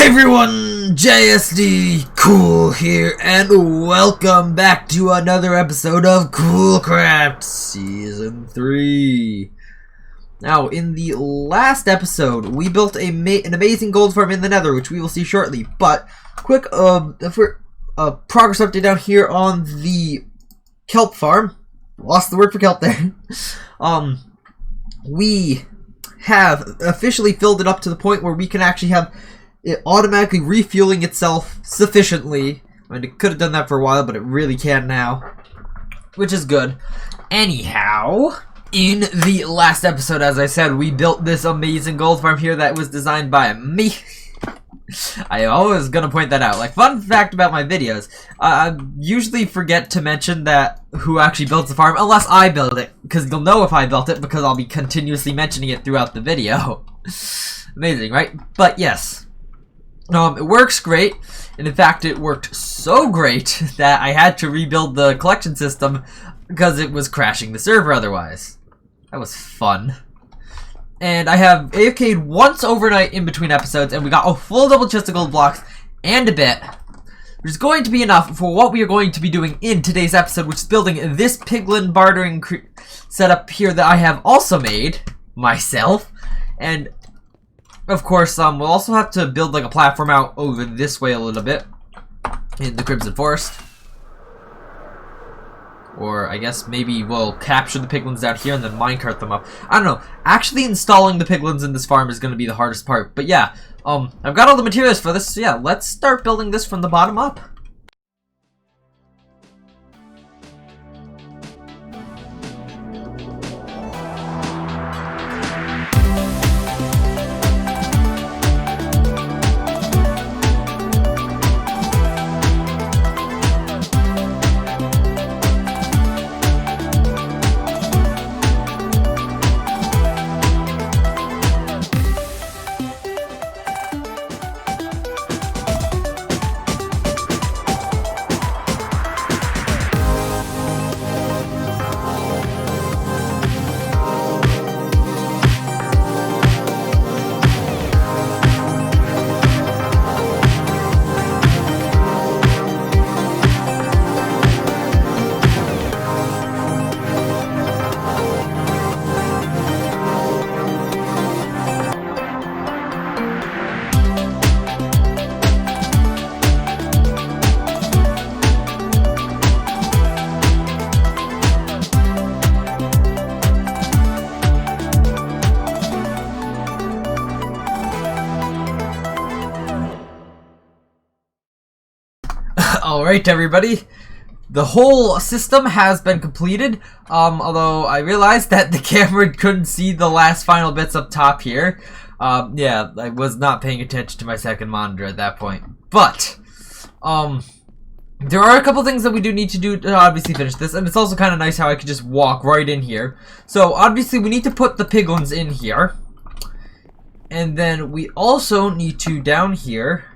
Hey everyone, JSD Cool here, and welcome back to another episode of Coolcraft Season 3. Now, in the last episode, we built an amazing gold farm in the Nether, which we will see shortly. But, quick progress update down here on the kelp farm. Lost the word for kelp there. We have officially filled it up to the point where we can actually have it automatically refueling itself sufficiently. I mean, it could have done that for a while, but it really can now, which is good. Anyhow, in the last episode, as I said, we built this amazing gold farm here that was designed by me. I always gonna point that out. Like, fun fact about my videos, I usually forget to mention that who actually builds the farm, unless I build it, because you'll know if I built it, because I'll be continuously mentioning it throughout the video. Amazing, right? But yes. It works great, and in fact it worked so great that I had to rebuild the collection system because it was crashing the server otherwise. That was fun. And I have AFK'd once overnight in between episodes, and we got a full double chest of gold blocks and a bit, which is going to be enough for what we are going to be doing in today's episode, which is building this piglin bartering setup here that I have also made myself. And of course, we'll also have to build like a platform out over this way a little bit in the Crimson Forest. Or I guess maybe we'll capture the piglins down here and then minecart them up. I don't know. Actually installing the piglins in this farm is going to be the hardest part. But yeah, I've got all the materials for this. So yeah, let's start building this from the bottom up. Alright everybody, the whole system has been completed, although I realized that the camera couldn't see the last final bits up top here. Yeah, I was not paying attention to my second monitor at that point. But, there are a couple things that we do need to do to obviously finish this, and it's also kind of nice how I could just walk right in here. So, obviously we need to put the piglins in here, and then we also need to, down here,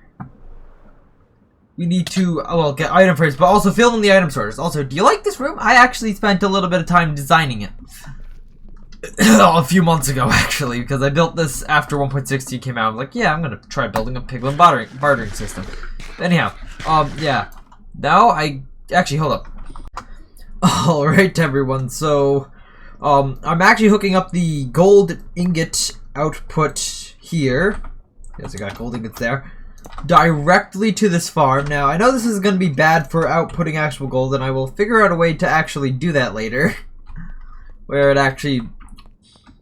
we need to, well, get item frames, but also fill in the item sorters. Also, do you like this room? I actually spent a little bit of time designing it. A few months ago, actually, because I built this after 1.16 came out. I'm like, yeah, I'm gonna try building a piglin bartering system. Anyhow, yeah. Now, actually, hold up. Alright, everyone, so, I'm actually hooking up the gold ingot output here. Yes, I got gold ingots there. Directly to this farm. Now, I know this is going to be bad for outputting actual gold, and I will figure out a way to actually do that later. Where it actually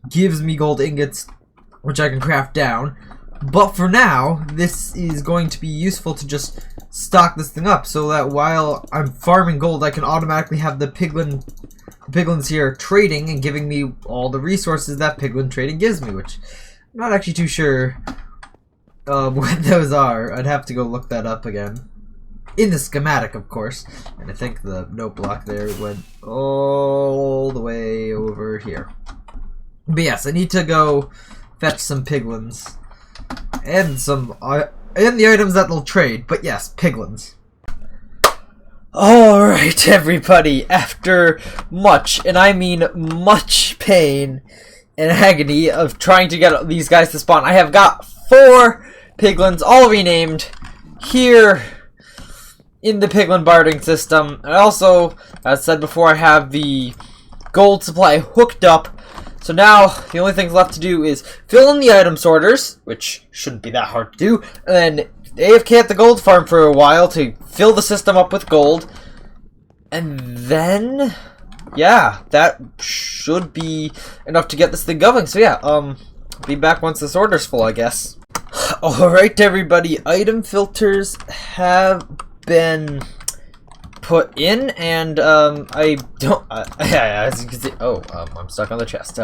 gives me gold ingots, which I can craft down. But for now, this is going to be useful to just stock this thing up, so that while I'm farming gold, I can automatically have the piglins here trading and giving me all the resources that piglin trading gives me, which I'm not actually too sure what those are. I'd have to go look that up again. In the schematic, of course. And I think the note block there went all the way over here. But yes, I need to go fetch some piglins. And some, and the items that they'll trade. But yes, piglins. Alright, everybody. After much, and I mean much pain and agony of trying to get these guys to spawn, I have got 4 piglins, all renamed here in the piglin bartering system. And also, as said before, I have the gold supply hooked up. So now, the only things left to do is fill in the item sorters, which shouldn't be that hard to do, and then AFK at the gold farm for a while to fill the system up with gold. And then, yeah, that should be enough to get this thing going. So yeah, be back once the sorter's full, I guess. Alright everybody, item filters have been put in, and I don't as you can see, I'm stuck on the chest.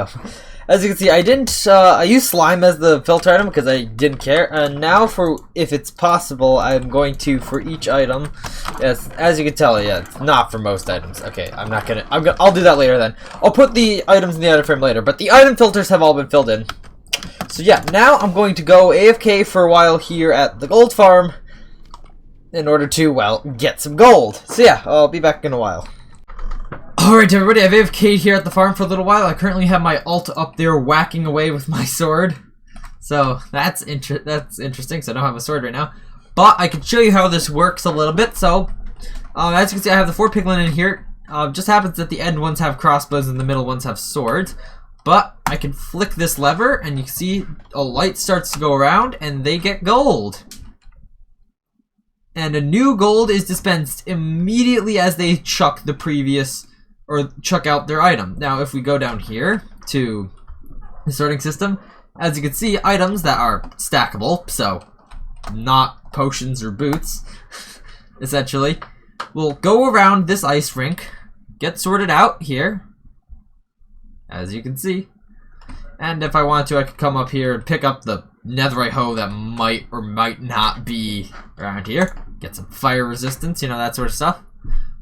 As you can see, I didn't I used slime as the filter item because I didn't care, and now for if it's possible, I'm going to, for each item, as you can tell, yeah, it's not for most items. Okay, I'll do that later then. I'll put the items in the item frame later, but the item filters have all been filled in. So yeah, now I'm going to go AFK for a while here at the gold farm in order to, well, get some gold. So yeah, I'll be back in a while. Alright everybody, I've AFK'd here at the farm for a little while. I currently have my ult up there whacking away with my sword. So that's interesting, so I don't have a sword right now. But I can show you how this works a little bit. So, as you can see, I have the 4 piglin in here. Just happens that the end ones have crossbows and the middle ones have swords. But I can flick this lever and you can see a light starts to go around and they get gold. And a new gold is dispensed immediately as they chuck the previous, or chuck out their item. Now if we go down here to the sorting system, as you can see, items that are stackable, so not potions or boots, essentially, will go around this ice rink, get sorted out here, as you can see. And if I wanted to, I could come up here and pick up the netherite hoe that might or might not be around here. Get some fire resistance, you know, that sort of stuff.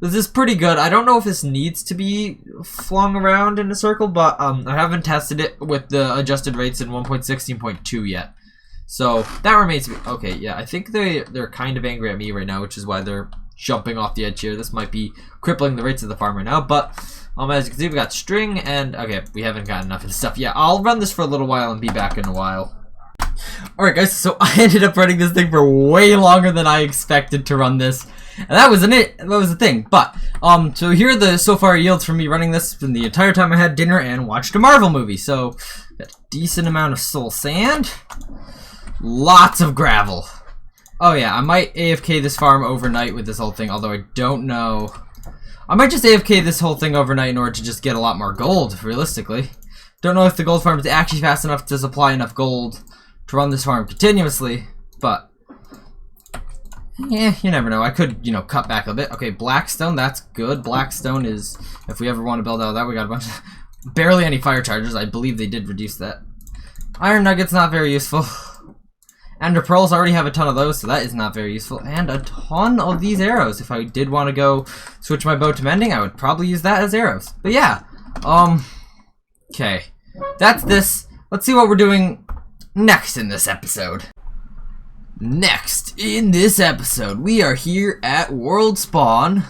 This is pretty good. I don't know if this needs to be flung around in a circle, but I haven't tested it with the adjusted rates in 1.16.2 yet. So that remains to be... Okay, yeah, I think they're kind of angry at me right now, which is why they're jumping off the edge here. This might be crippling the rates of the farm right now, but as you can see, we got string, and okay, we haven't got enough of this stuff yet. I'll run this for a little while and be back in a while. Alright guys, so I ended up running this thing for way longer than I expected to run this. And that was the thing. But, so here are the so far yields from me running this from the entire time I had dinner and watched a Marvel movie. So, got a decent amount of soul sand. Lots of gravel. Oh yeah, I might AFK this farm overnight with this whole thing, although I don't know. I might just AFK this whole thing overnight in order to just get a lot more gold, realistically. Don't know if the gold farm is actually fast enough to supply enough gold to run this farm continuously, but yeah, you never know. I could, you know, cut back a bit. Okay, blackstone, that's good. Blackstone is, if we ever want to build out of that, we got a bunch of, barely any fire chargers. I believe they did reduce that. Iron nuggets, not very useful. Ender pearls, already have a ton of those, so that is not very useful. And a ton of these arrows. If I did want to go switch my bow to mending, I would probably use that as arrows. But yeah, okay. That's this. Let's see what we're doing next in this episode. Next in this episode, we are here at World Spawn,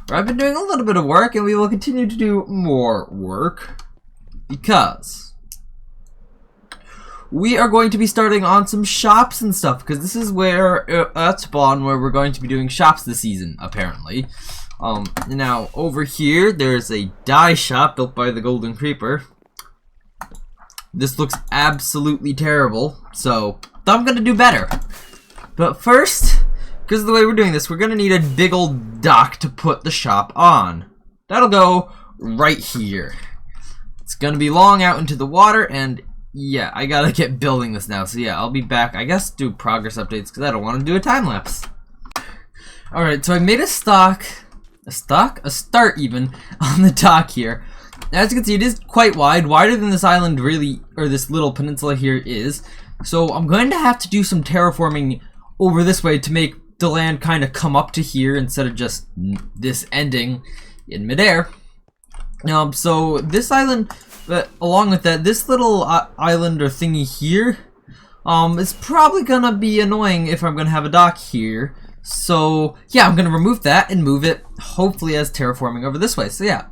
where I've been doing a little bit of work, and we will continue to do more work, because we are going to be starting on some shops and stuff, because this is where, at Spawn, where we're going to be doing shops this season, apparently. Now, over here, there's a dye shop built by the Golden Creeper. This looks absolutely terrible, so I'm gonna do better. But first, because of the way we're doing this, we're gonna need a big old dock to put the shop on. That'll go right here. It's gonna be long out into the water, and yeah, I gotta get building this now. So yeah, I'll be back. I guess do progress updates because I don't want to do a time lapse. Alright, so I made a start even on the dock here. As you can see, it is quite wide, wider than this island really, or this little peninsula here is. So I'm going to have to do some terraforming over this way to make the land kind of come up to here instead of just this ending in midair. So this island, but along with that, this little island or thingy here, is probably gonna be annoying if I'm gonna have a dock here. So yeah, I'm gonna remove that and move it, hopefully as terraforming over this way. So yeah,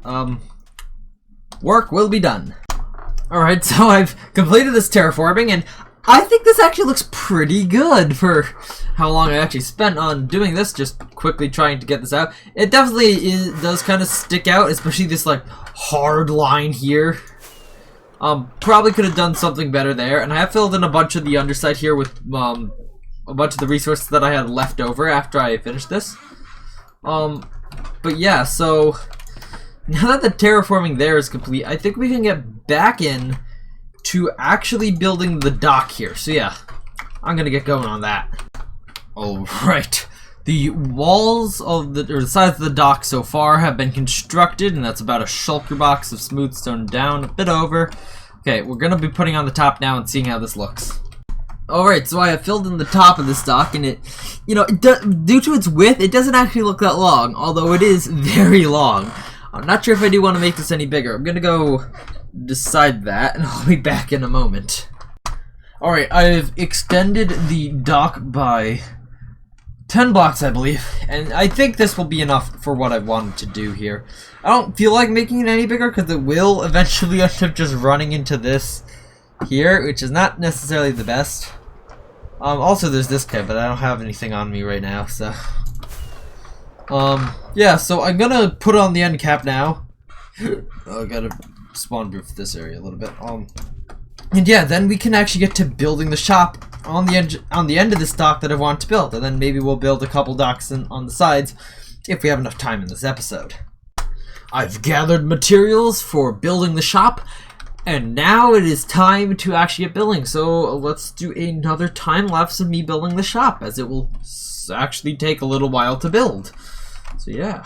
work will be done. Alright, so I've completed this terraforming, and I think this actually looks pretty good for how long I actually spent on doing this, just quickly trying to get this out. It definitely does kind of stick out, especially this like hard line here. Probably could have done something better there, and I have filled in a bunch of the underside here with a bunch of the resources that I had left over after I finished this. But yeah, so now that the terraforming there is complete, I think we can get back in to actually building the dock here. So yeah, I'm gonna get going on that. Alright, the walls of the sides of the dock so far have been constructed, and that's about a shulker box of smooth stone down, a bit over. Okay, we're gonna be putting on the top now and seeing how this looks. Alright, so I have filled in the top of this dock, and it, you know, due to its width, it doesn't actually look that long, although it is very long. I'm not sure if I do want to make this any bigger. I'm gonna go decide that, and I'll be back in a moment. Alright, I've extended the dock by 10 blocks, I believe, and I think this will be enough for what I wanted to do here. I don't feel like making it any bigger, because it will eventually end up just running into this here, which is not necessarily the best. Also there's this guy, but I don't have anything on me right now, so yeah, so I'm gonna put on the end cap now. I gotta spawn proof this area a little bit. And yeah, then we can actually get to building the shop on the end of this dock that I want to build, and then maybe we'll build a couple docks on the sides if we have enough time in this episode. I've gathered materials for building the shop, and now it is time to actually get building. So let's do another time lapse of me building the shop, as it will actually take a little while to build. So yeah.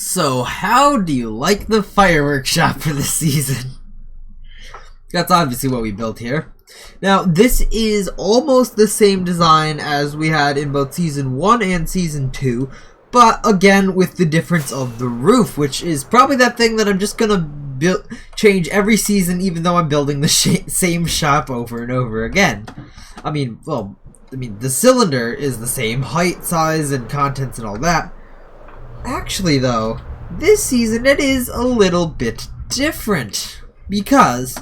So, how do you like the fireworks shop for this season? That's obviously what we built here. Now, this is almost the same design as we had in both Season 1 and Season 2, but again with the difference of the roof, which is probably that thing that I'm just gonna change every season, even though I'm building the same shop over and over again. I mean, the cylinder is the same height, size, and contents and all that. Actually, though, this season it is a little bit different, because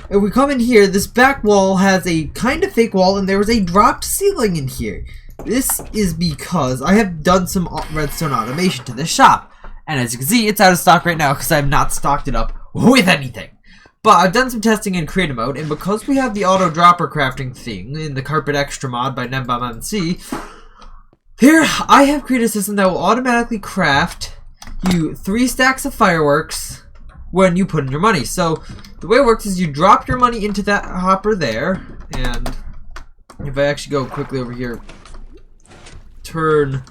if we come in here, this back wall has a kind of fake wall, and there was a dropped ceiling in here. This is because I have done some redstone automation to this shop, and as you can see, it's out of stock right now because I have not stocked it up with anything. But I've done some testing in creative mode, and because we have the auto dropper crafting thing in the Carpet Extra mod by NemBombMC, here, I have created a system that will automatically craft you 3 stacks of fireworks when you put in your money. So, the way it works is you drop your money into that hopper there, and if I actually go quickly over here, turn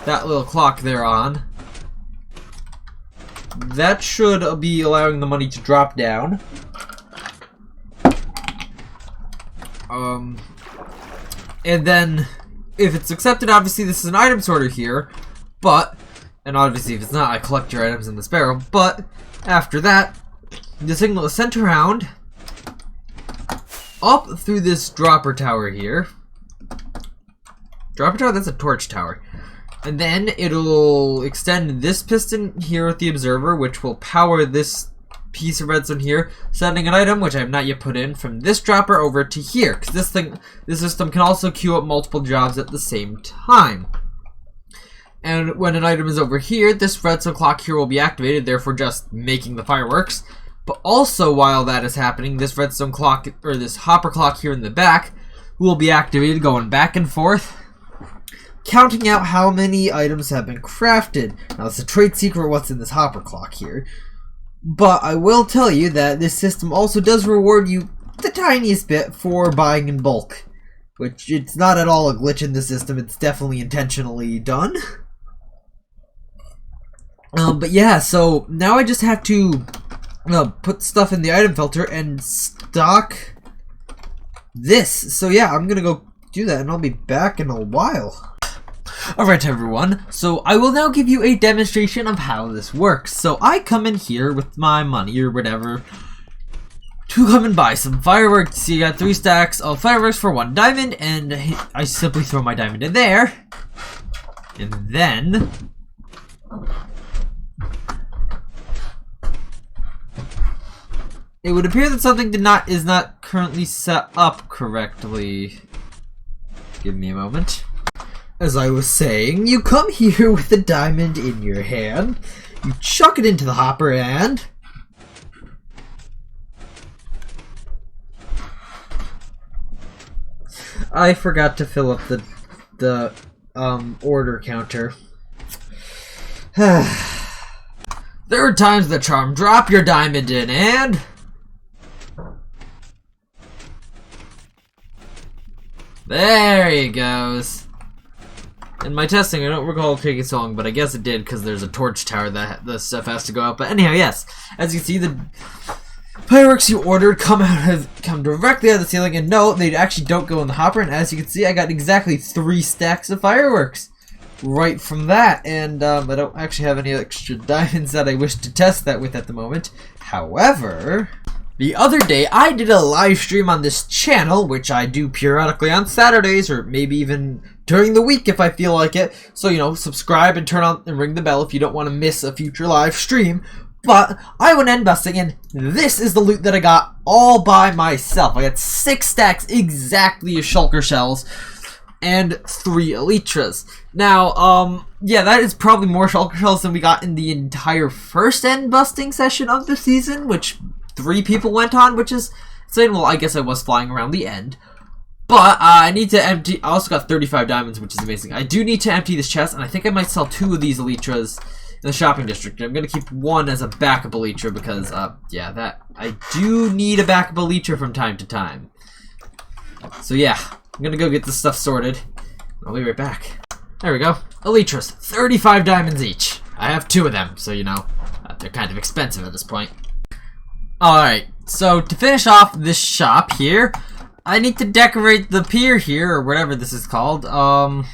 that little clock there on, that should be allowing the money to drop down. And then if it's accepted, obviously this is an item sorter here, but, and obviously if it's not, I collect your items in this barrel, but after that, the signal is sent around up through this dropper tower here. Dropper tower? That's a torch tower. And then it'll extend this piston here with the observer, which will power this piece of redstone here, sending an item, which I have not yet put in, from this dropper over to here. Because this system can also queue up multiple jobs at the same time. And when an item is over here, this redstone clock here will be activated, therefore just making the fireworks. But also while that is happening, this redstone clock, or this hopper clock here in the back, will be activated, going back and forth, counting out how many items have been crafted. Now it's a trade secret what's in this hopper clock here. But I will tell you that this system also does reward you the tiniest bit for buying in bulk. Which, it's not at all a glitch in the system, it's definitely intentionally done. But yeah, so now I just have to put stuff in the item filter and stock this. So yeah, I'm gonna go do that and I'll be back in a while. Alright everyone, so I will now give you a demonstration of how this works. So I come in here with my money or whatever to come and buy some fireworks. So you got 3 stacks of fireworks for 1 diamond, and I simply throw my diamond in there. And then it would appear that something is not currently set up correctly. Give me a moment. As I was saying, you come here with the diamond in your hand, you chuck it into the hopper, and I forgot to fill up the order counter. There are times the charm. Drop your diamond in, and there he goes. In my testing, I don't recall it taking so long, but I guess it did because there's a torch tower that the stuff has to go up. But anyhow, yes, as you can see, the fireworks you ordered come directly out of the ceiling, and no, they actually don't go in the hopper. And as you can see, I got exactly 3 stacks of fireworks right from that. And I don't actually have any extra diamonds that I wish to test that with at the moment. However, the other day, I did a live stream on this channel, which I do periodically on Saturdays, or maybe even during the week if I feel like it. So, you know, subscribe and turn on and ring the bell if you don't want to miss a future live stream. But I went end busting, and this is the loot that I got all by myself. I got 6 stacks exactly of shulker shells and 3 elytras. Now, yeah, that is probably more shulker shells than we got in the entire first end busting session of the season, which 3 people went on, which is insane. Well, I guess I was flying around the end. But I need to empty. I also got 35 diamonds, which is amazing. I do need to empty this chest, and I think I might sell 2 of these elytras in the shopping district. I'm going to keep 1 as a backup elytra because, yeah, that I do need a backup elytra from time to time. So yeah, I'm going to go get this stuff sorted. I'll be right back. There we go. Elytras, 35 diamonds each. I have 2 of them, so you know, they're kind of expensive at this point. Alright, so to finish off this shop here, I need to decorate the pier here, or whatever this is called. CBI,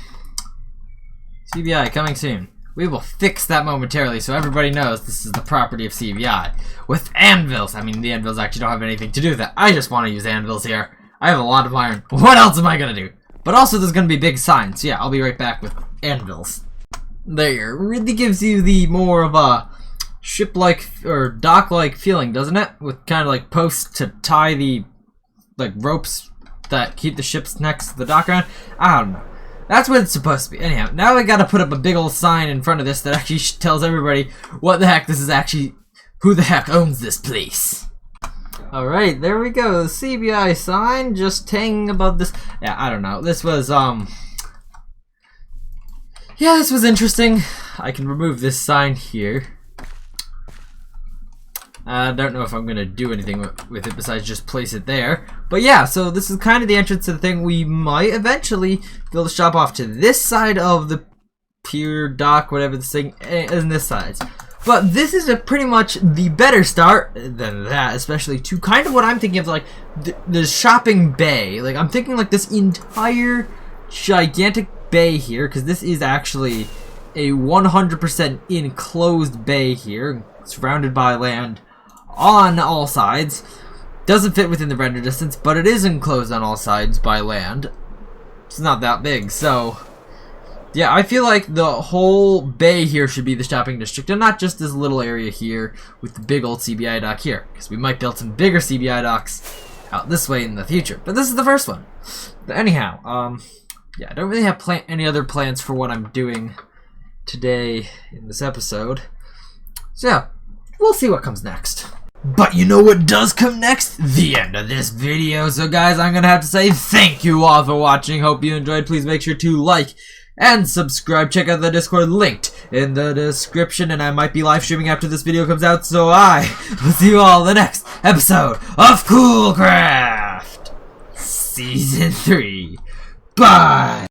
coming soon. We will fix that momentarily so everybody knows this is the property of CBI. With anvils. I mean, the anvils actually don't have anything to do with that. I just want to use anvils here. I have a lot of iron. What else am I going to do? But also there's going to be big signs. So yeah, I'll be right back with anvils. There, really gives you the more of a ship-like or dock-like feeling, doesn't it? With kind of like posts to tie the like ropes that keep the ships next to the dock around. I don't know. That's what it's supposed to be. Anyhow, now I gotta put up a big old sign in front of this that actually tells everybody what the heck this is actually, who the heck owns this place. Alright, there we go. The CBI sign just hanging above this. Yeah, I don't know. This was, yeah, this was interesting. I can remove this sign here. I don't know if I'm going to do anything with it besides just place it there. But yeah, so this is kind of the entrance to the thing. We might eventually build a shop off to this side of the pier, dock, whatever this thing is, and this side. But this is pretty much the better start than that, especially to kind of what I'm thinking of, like the shopping bay. Like I'm thinking like this entire gigantic bay here, because this is actually a 100% enclosed bay here, surrounded by land on all sides. Doesn't fit within the render distance, but it is enclosed on all sides by land. It's not that big, so yeah, I feel like the whole bay here should be the shopping district, and not just this little area here with the big old CBI dock here, because we might build some bigger CBI docks out this way in the future. But this is the first one. But anyhow, yeah, I don't really have any other plans for what I'm doing today in this episode. So yeah, we'll see what comes next. But you know what does come next? The end of this video. So guys, I'm gonna have to say thank you all for watching. Hope you enjoyed. Please make sure to like and subscribe. Check out the Discord linked in the description, and I might be live streaming after this video comes out, so I will see you all in the next episode of Coolcraft Season 3. Bye!